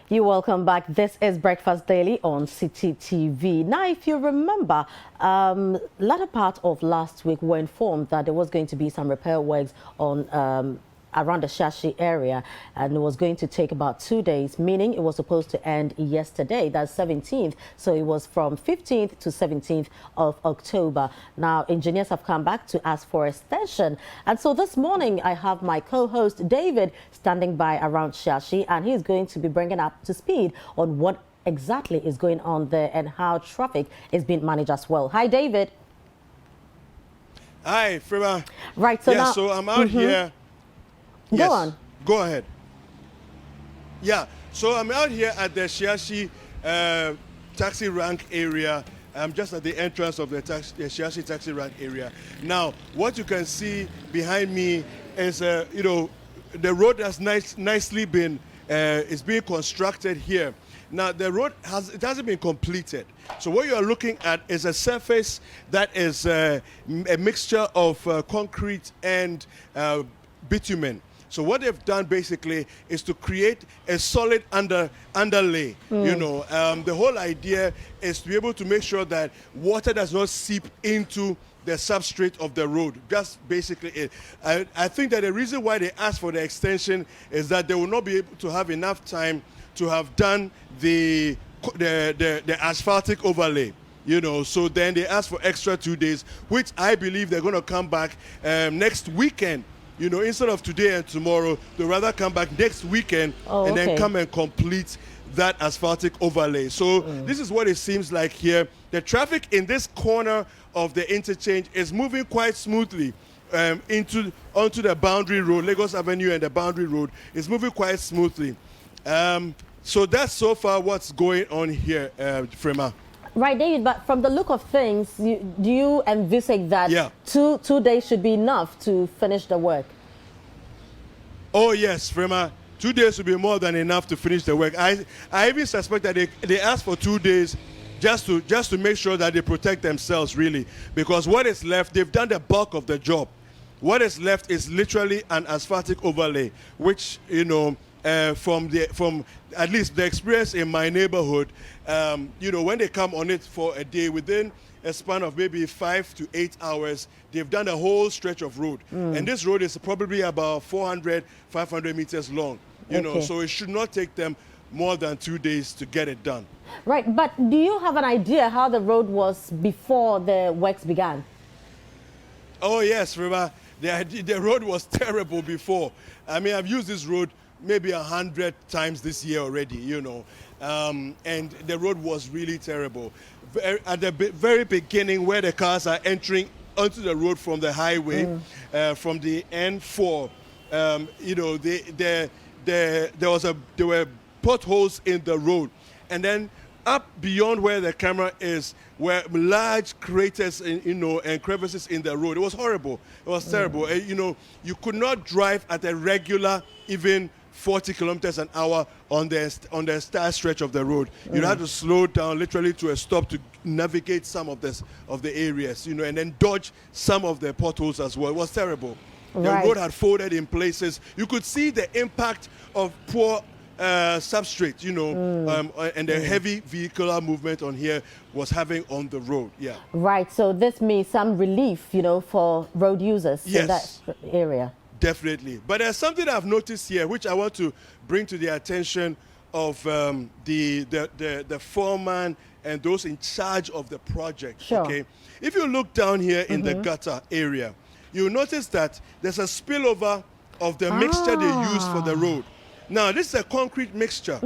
You're welcome back. This is Breakfast Daily on City TV. Now, if you remember, latter part of last week, we were informed that there was going to be some repair works on around the Shiashie area, and it was going to take about 2 days, meaning it was supposed to end yesterday, that's 17th. So it was from 15th to 17th of October. Now, engineers have come back to ask for extension. And so this morning, I have my co-host David standing by around Shiashie, and he's going to be bringing up to speed on what exactly is going on there and how traffic is being managed as well. Hi, David. Hi, Frima. Right, so now, so I'm out here. Go on. Go ahead. Yeah, so I'm out here at the Shiashie taxi rank area. I'm just at the entrance of the Shiashie taxi rank area. Now, what you can see behind me is, the road has nicely been, is being constructed here. Now, the road hasn't been completed. So what you are looking at is a surface that is a mixture of concrete and bitumen. So what they've done basically is to create a solid underlay. The whole idea is to be able to make sure that water does not seep into the substrate of the road. That's basically it. I think that the reason why they asked for the extension is that they will not be able to have enough time to have done the asphaltic overlay. So then they asked for extra 2 days, which I believe they're going to come back next weekend. Instead of today and tomorrow, they'll rather come back next weekend then come and complete that asphaltic overlay. So this is what it seems like here. The traffic in this corner of the interchange is moving quite smoothly onto the boundary road. Lagos Avenue and the boundary road is moving quite smoothly. So that's so far what's going on here, Frema. Right, David, but from the look of things, do you envisage that two days should be enough to finish the work? Oh, yes, Frema. 2 days would be more than enough to finish the work. I even suspect that they asked for 2 days just to make sure that they protect themselves, really. Because what is left, they've done the bulk of the job. What is left is literally an asphaltic overlay, which, from at least the experience in my neighborhood, when they come on it for a day, within a span of maybe 5 to 8 hours, they've done a whole stretch of road. And this road is probably about 400, 500 meters long, so it should not take them more than 2 days to get it done. Right, but do you have an idea how the road was before the works began? Oh, yes, Rima. The road was terrible before. I mean, I've used this road maybe 100 times this year already, and the road was really terrible. At the very beginning, where the cars are entering onto the road from the highway, from the N4, there were potholes in the road, and then up beyond where the camera is were large craters and crevices in the road. It was horrible. It was terrible. You could not drive at a regular, even 40 kilometers an hour on the star stretch of the road. You had to slow down literally to a stop to navigate some of the areas, and then dodge some of the potholes as well. It was terrible. The road had folded in places. You could see the impact of poor substrate, and the heavy vehicular movement on here was having on the road. Yeah. Right. So this means some relief, for road users in that area. Definitely. But there's something I've noticed here, which I want to bring to the attention of the foreman and those in charge of the project. Sure. Okay. If you look down here in the gutter area, you'll notice that there's a spillover of the mixture they use for the road. Now, this is a concrete mixture.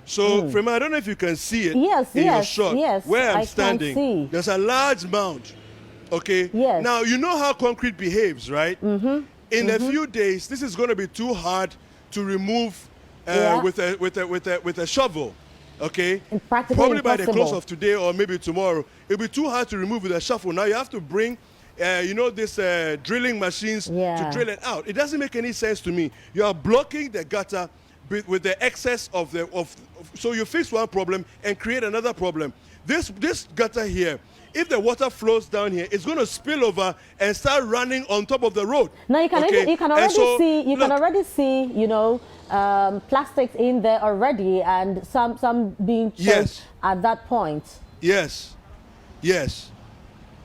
So, Frema, I don't know if you can see it in your shot. Yes, where I'm I standing, can see. there's a large mound. Okay? Yes. Now, you know how concrete behaves, right? In a few days, this is going to be too hard to remove with a shovel. Okay? Probably by the close of today or maybe tomorrow, it'll be too hard to remove with a shovel. Now, you have to bring this drilling machines to drill it out. It doesn't make any sense to me. You are blocking the gutter with the excess so you fix one problem and create another problem. This gutter here, if the water flows down here, it's going to spill over and start running on top of the road. Now you can already see, plastics in there already, and some being choked at that point. Yes, yes.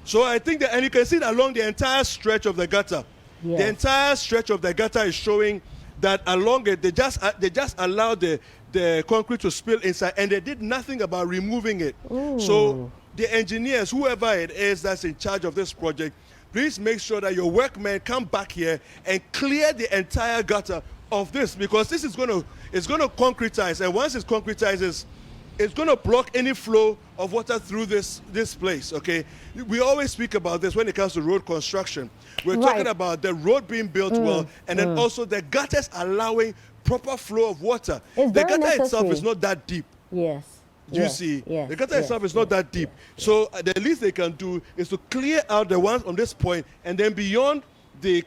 So I think that, and you can see it along the entire stretch of the gutter. Yes. The entire stretch of the gutter is showing that along it, they just allowed the concrete to spill inside, and they did nothing about removing it. Ooh. So the engineers, whoever it is that's in charge of this project, please make sure that your workmen come back here and clear the entire gutter of this, because this is it's gonna concretize, and once it concretizes, it's going to block any flow of water through this place, okay? We always speak about this when it comes to road construction. We're talking about the road being built well, and then also the gutters allowing proper flow of water. It's the gutter gutter itself is not that deep. Yes. Do you see? Yes. The gutter itself is not that deep. So the least they can do is to clear out the ones on this point, and then beyond the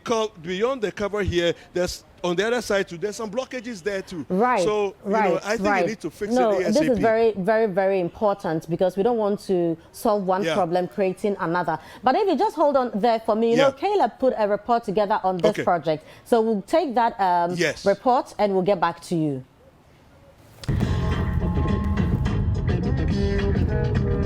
cover here, there's on the other side too, there's some blockages there too. Right. So I think you need to fix it ASAP. This is very, very, very important, because we don't want to solve one problem creating another. But if you just hold on there for me, you know, Caleb put a report together on this project. So we'll take that report and we'll get back to you.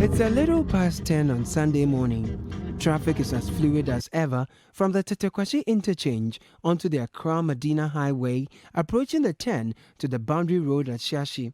It's a little past 10 on Sunday morning. Traffic is as fluid as ever from the Tetekwashi interchange onto the Accra-Medina Highway, approaching the 10 to the boundary road at Shiashie.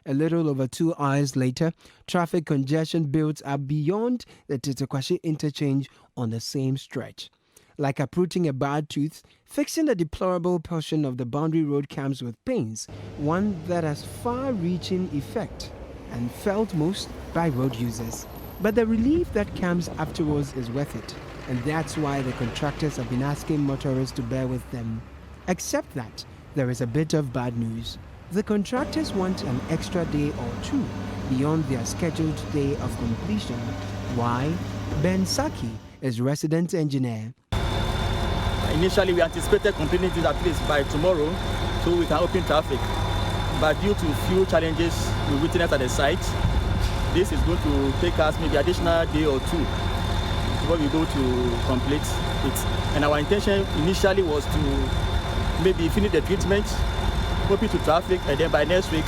A little over 2 hours later, traffic congestion builds up beyond the Tetekwashi interchange on the same stretch. Like uprooting a bad tooth, fixing the deplorable portion of the boundary road comes with pains, one that has far-reaching effect and felt most by road users. But the relief that comes afterwards is worth it, and that's why the contractors have been asking motorists to bear with them. Except that there is a bit of bad news. The contractors want an extra day or two beyond their scheduled day of completion. Why? Ben Saki is resident engineer. Initially, we anticipated completing this at least by tomorrow, so we can open traffic. But due to few challenges we witnessed at the site, this is going to take us maybe additional day or two before we go to complete it. And our intention initially was to maybe finish the treatment, open to traffic, and then by next week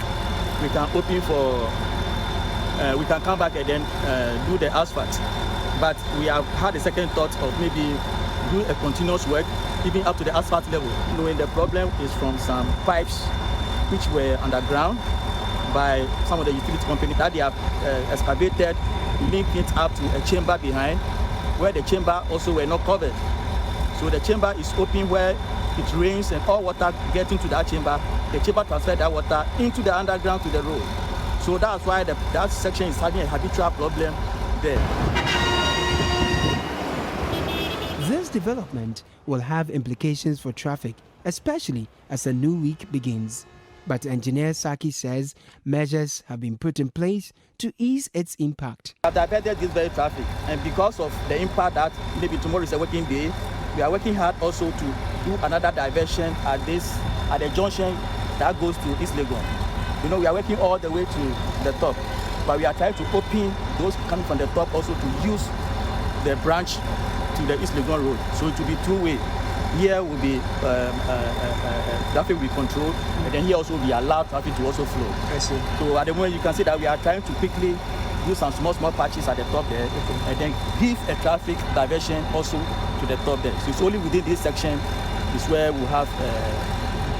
we can open for, we can come back and then do the asphalt. But we have had a second thought of maybe do a continuous work even up to the asphalt level, knowing the problem is from some pipes which were underground by some of the utility companies that they have excavated, linked it up to a chamber behind, where the chamber also were not covered. So the chamber is open where it rains and all water gets into that chamber. The chamber transfers that water into the underground to the road. So that's why that section is having a habitual problem there. This development will have implications for traffic, especially as a new week begins. But Engineer Saki says measures have been put in place to ease its impact. I've diverted this very traffic, and because of the impact that maybe tomorrow is a working day, we are working hard also to do another diversion at the junction that goes to East Lagoon. You know, we are working all the way to the top, but we are trying to open those coming from the top also to use the branch to the East Lagoon Road. So it will be two-way. Here will be traffic will be controlled, and then here also we allow traffic to also flow. I see. So at the moment you can see that we are trying to quickly do some small patches at the top there, and then give a traffic diversion also to the top there. So it's only within this section is where we have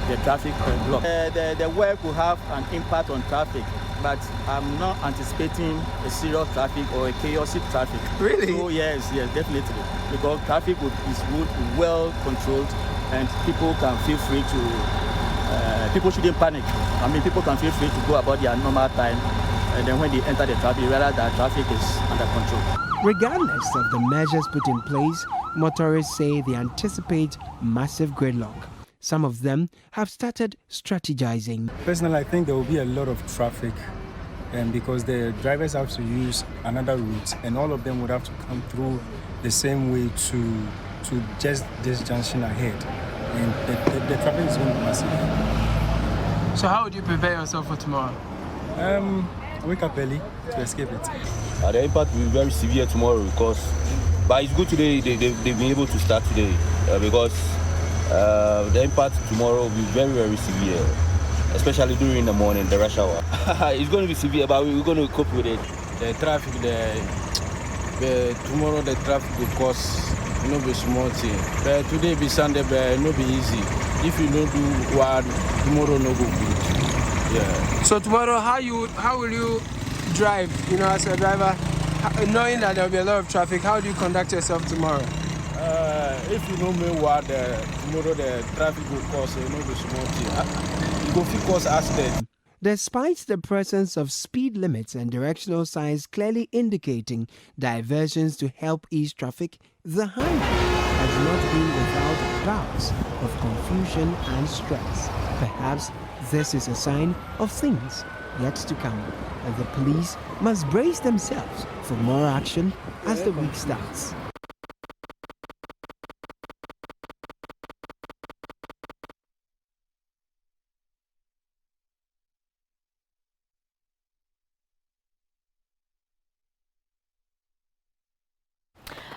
the traffic block. The work will have an impact on traffic, but I'm not anticipating a serious traffic or a chaotic traffic. Really? So yes, definitely. Because traffic is well controlled, and people can feel free to, people shouldn't panic. I mean, people can feel free to go about their normal time, and then when they enter the traffic, realize that traffic is under control. Regardless of the measures put in place, motorists say they anticipate massive gridlock. Some of them have started strategizing. Personally, I think there will be a lot of traffic, because the drivers have to use another route, and all of them would have to come through the same way to just this junction ahead. And the traffic is going to be massive. So how would you prepare yourself for tomorrow? Wake up early to escape it. The impact will be very severe tomorrow, but it's good today they've been able to start today because the impact tomorrow will be very, very severe. especially during the morning, the rush hour. It's going to be severe, but we're going to cope with it. The traffic, tomorrow the traffic will cause no be small thing. But today be Sunday, but no be easy. If you don't do what, tomorrow no go good. Yeah. So tomorrow, how will you drive? You know, as a driver, knowing that there will be a lot of traffic, how do you conduct yourself tomorrow? If you know me what tomorrow the traffic will cause, no be small thing. You go fit cause accident. Despite the presence of speed limits and directional signs clearly indicating diversions to help ease traffic, the highway has not been without bouts of confusion and stress. Perhaps this is a sign of things yet to come, and the police must brace themselves for more action as the week starts.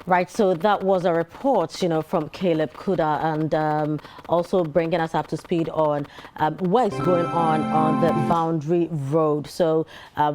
Right, so that was a report, from Caleb Kuda, and also bringing us up to speed on works going on the Boundary Road. So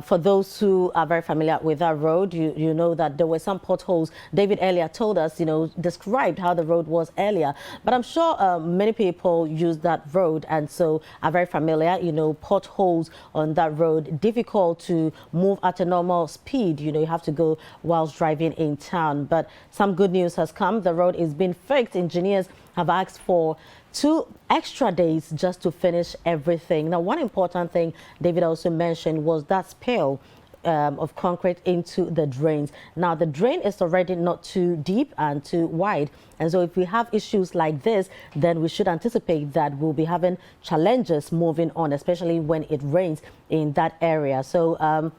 for those who are very familiar with that road, you know that there were some potholes. David earlier told us, described how the road was earlier, but I'm sure many people use that road and so are very familiar, potholes on that road, difficult to move at a normal speed. You have to go whilst driving in town, but some good news has come. The road is being fixed. Engineers have asked for 2 extra days just to finish everything. Now, one important thing David also mentioned was that spill of concrete into the drains. Now, the drain is already not too deep and too wide. And so if we have issues like this, then we should anticipate that we'll be having challenges moving on, especially when it rains in that area. So,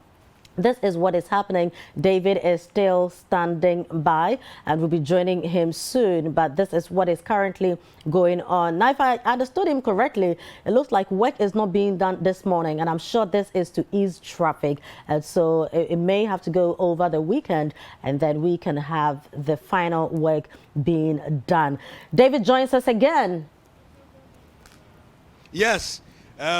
this is what is happening. David is still standing by and we'll be joining him soon. But this is what is currently going on. Now, if I understood him correctly, it looks like work is not being done this morning. And I'm sure this is to ease traffic. And so it may have to go over the weekend and then we can have the final work being done. David joins us again. Yes.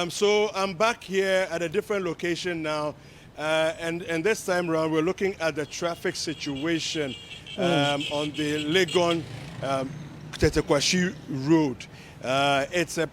So I'm back here at a different location now. And this time around, we're looking at the traffic situation on the Lagoon Tetekwashi Road. It's a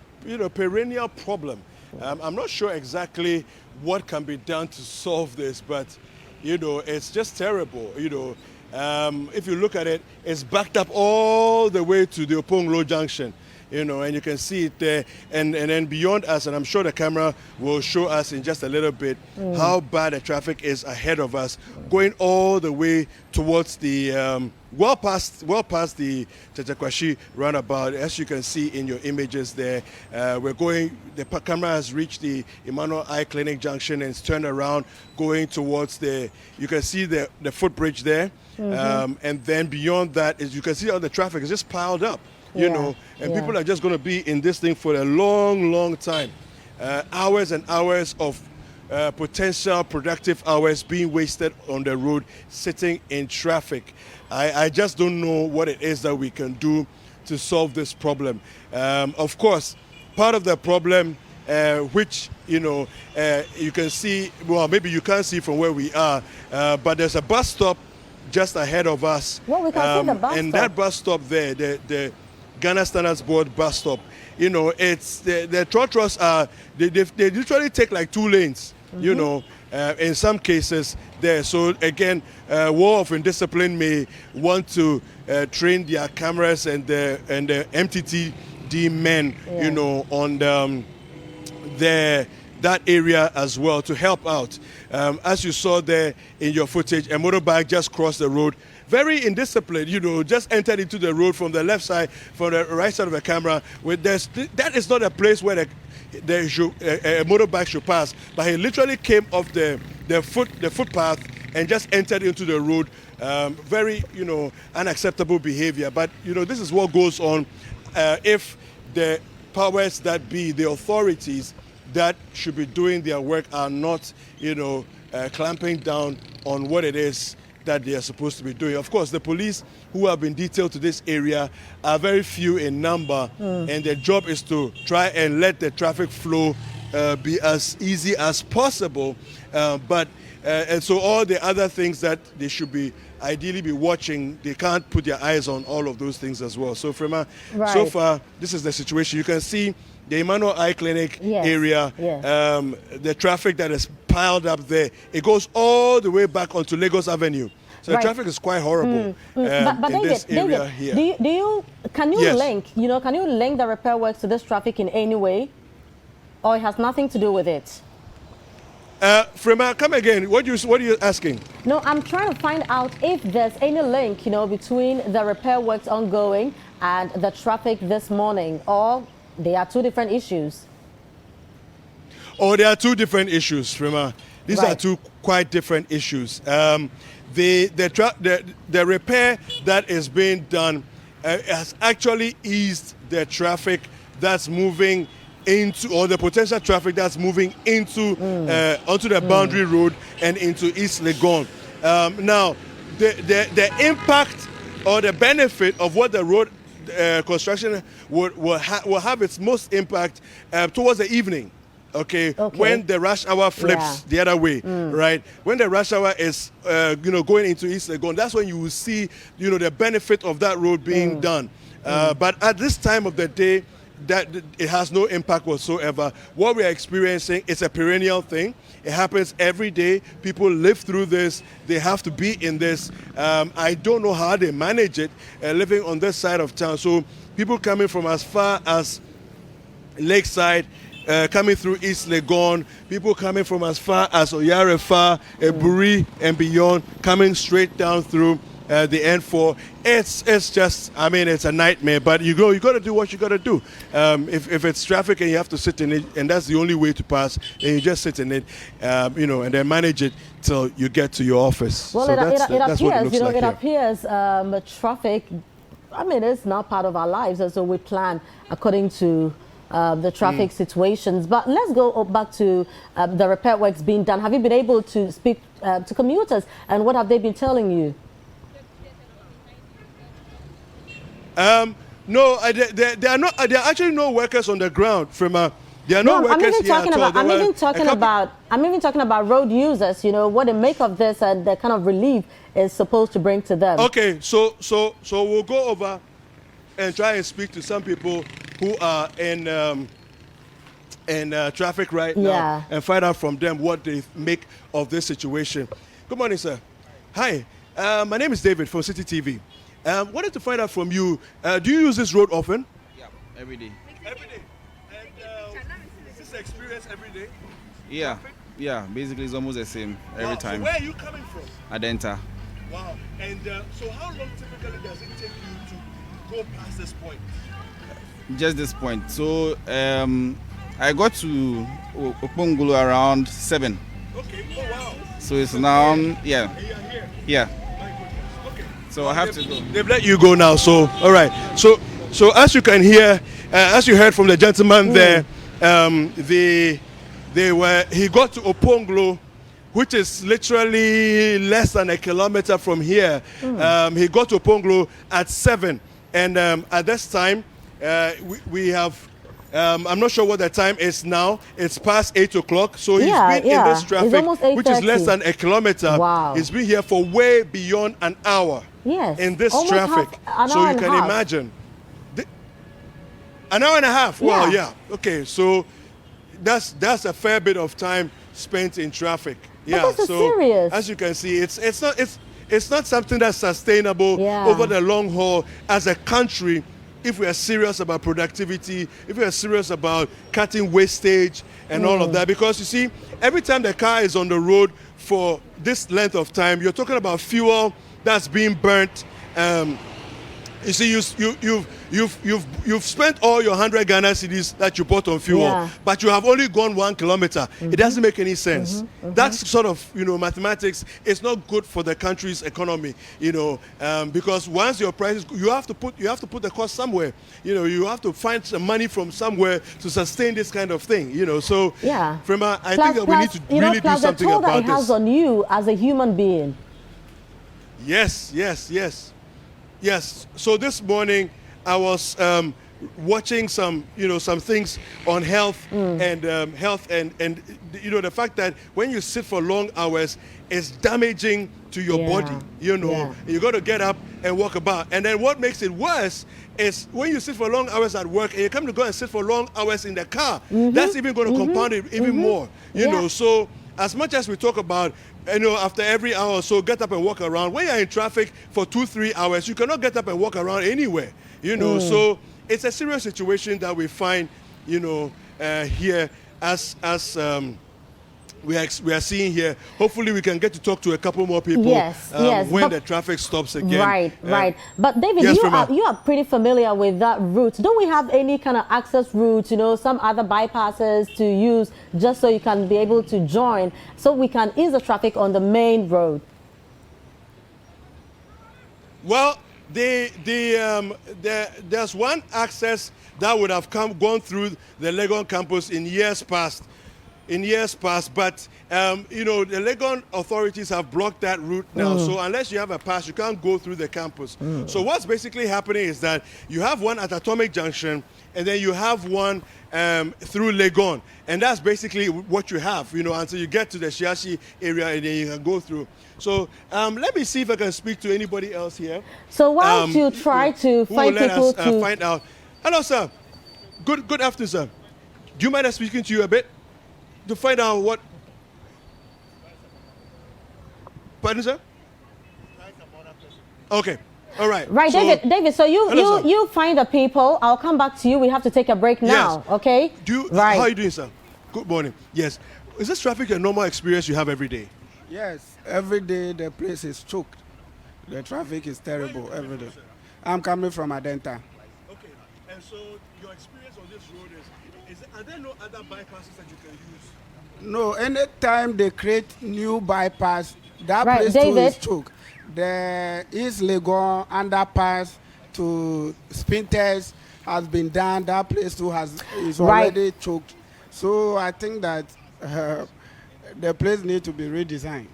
perennial problem. I'm not sure exactly what can be done to solve this, but it's just terrible. If you look at it, it's backed up all the way to the Oponglo Junction. And you can see it there, and then beyond us, and I'm sure the camera will show us in just a little bit how bad the traffic is ahead of us, going all the way towards the well past the Tetekwashi roundabout. As you can see in your images there, the camera has reached the Emmanuel Eye Clinic Junction and it's turned around, going towards you can see the footbridge there, and then beyond that, as you can see, all the traffic is just piled up. People are just going to be in this thing for a long, long time. Hours and hours of potential productive hours being wasted on the road, sitting in traffic. I just don't know what it is that we can do to solve this problem. Of course, part of the problem, which, you can see, well, maybe you can't see from where we are, but there's a bus stop just ahead of us. Well, we can see the bus and stop. That bus stop there, the Ghana Standards Board bus stop, it's the trotros are they literally take like 2 lanes, in some cases there. So again, war of indiscipline may want to train their cameras and the MTTD men, on that area as well to help out. As you saw there in your footage, a motorbike just crossed the road. Very indisciplined, just entered into the road from the left side, from the right side of the camera. That is not a place where a motorbike should pass, but he literally came off the footpath and just entered into the road. Very, unacceptable behavior. But, this is what goes on if the powers that be, the authorities that should be doing their work are not, clamping down on what it is that they are supposed to be doing. Of course, the police who have been detailed to this area are very few in number, and their job is to try and let the traffic flow be as easy as possible. And so all the other things that they should be ideally be watching, they can't put their eyes on all of those things as well. So so far, this is the situation. You can see the Emmanuel Eye Clinic area, the traffic that is piled up there. It goes all the way back onto Lagos Avenue. So the traffic is quite horrible but in this area here. Can you link, can you link the repair works to this traffic in any way? Or it has nothing to do with it? Frema, come again. What are you asking? No, I'm trying to find out if there's any link, between the repair works ongoing and the traffic this morning, or they are two different issues. Oh, there are two different issues, Frema. These are two quite different issues. The repair that is being done has actually eased the traffic that's moving into, or the potential traffic that's moving into onto the boundary road and into East Lagoon. Now, the impact or the benefit of what the road construction will have its most impact towards the evening. Okay, when the rush hour flips the other way, right? When the rush hour is, going into East Lagoon, that's when you will see, the benefit of that road being done. But at this time of the day, that it has no impact whatsoever. What we are experiencing is a perennial thing. It happens every day. People live through this. They have to be in this. I don't know how they manage it living on this side of town. So people coming from as far as Lakeside, coming through East Lagoon, people coming from as far as Oyarefa, Eburi, and beyond, coming straight down through the N4. It's just, it's a nightmare. But you got to do what you got to do. If it's traffic and you have to sit in it, and that's the only way to pass, then you just sit in it, and then manage it till you get to your office. Well, so it that's what it looks like it here. appears traffic, it's now part of our lives, and so we plan according to the traffic situations. But let's go back to the repair works being done. Have you been able to speak to commuters, and what have they been telling you? No, there are actually no workers on the ground. There are no workers here at all. I'm even talking about road users. What they make of this and the kind of relief is supposed to bring to them. Okay, so we'll go over and try and speak to some people who are in traffic right now and find out from them what they make of this situation. Good morning, sir. Hi, my name is David from City TV. Wanted to find out from you, do you use this road often? Yeah, every day. Every day. And is this experience every day? Yeah, basically it's almost the same every time. So where are you coming from? Adenta. Wow. And so how long typically does it take you to go past this point? Just this point. So I got to Opongolo around 7. Okay, oh wow. So it's now, And you're here? yeah. So I have to go. They've let you go now, so all right. So as you can hear, as you heard from the gentleman there, he got to Oponglo, which is literally less than a kilometer from here. He got to Oponglo at 7, and at this time we have. I'm not sure what the time is now. It's past 8 o'clock. So he's been in this traffic, which is less than a kilometer. Wow. He's been here for way beyond an hour. Yes. In this Almost traffic. So you can imagine. An hour and a half. Yeah. Well, yeah. Okay. So that's a fair bit of time spent in traffic. Yeah. But this is serious. As you can see, it's not something that's sustainable over the long haul as a country. If we are serious about productivity, if we are serious about cutting wastage and all of that, because you see, every time the car is on the road for this length of time, you're talking about fuel that's being burnt. You see, you've spent all your 100 Ghana cedis that you bought on fuel, but you have only gone 1 kilometer. It doesn't make any sense. That's sort of, mathematics. It's not good for the country's economy, because once your prices, you have to put the cost somewhere. You have to find some money from somewhere to sustain this kind of thing. So, Frema, I think that we need to really do something about this. The toll that it has on you as a human being. Yes. So this morning I was watching some, some things on health and the fact that when you sit for long hours, it's damaging to your body. You got to get up and walk about. And then what makes it worse is when you sit for long hours at work and you come to go and sit for long hours in the car, that's even going to compound it even more. You know, so as much as we talk about, after every hour or so, get up and walk around. When you're in traffic for 2-3 hours, you cannot get up and walk around anywhere. So it's a serious situation that we find, here as we are seeing here. Hopefully, we can get to talk to a couple more people when the traffic stops again. Right. But David, you are pretty familiar with that route. Don't we have any kind of access route, some other bypasses to use just so you can be able to join, so we can ease the traffic on the main road? Well, there's one access that would have gone through the Lagoon campus in years past. But the Lagoon authorities have blocked that route now. So unless you have a pass, you can't go through the campus. So what's basically happening is that you have one at Atomic Junction, and then you have one through Lagoon, and that's basically what you have, until you get to the Shiashie area, and then you can go through. So let me see if I can speak to anybody else here. So why don't you try to find people to find out? Hello, sir. Good afternoon, sir. Do you mind us speaking to you a bit to find out what? Pardon, sir? Okay. All right. Right, so, David. So you find the people. I'll come back to you. We have to take a break now. Yes. Okay. How are you doing, sir? Good morning. Yes. Is this traffic a normal experience you have every day? Yes. Every day the place is choked. The traffic is terrible every day. I'm coming from Adenta. Okay. And so your experience on this road are there no other bypasses that you can use? No. Anytime they create new bypass, that place too is choked. The East Lagoon underpass to Spinters has been done. That place too is already choked. So I think that the place needs to be redesigned.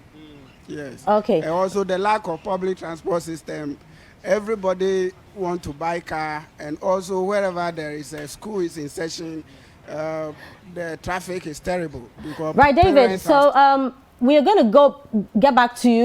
Yes. Okay. And also the lack of public transport system. Everybody want to buy car, and also wherever there is a school is in session, the traffic is terrible. Because right, David. So we are going to get back to you.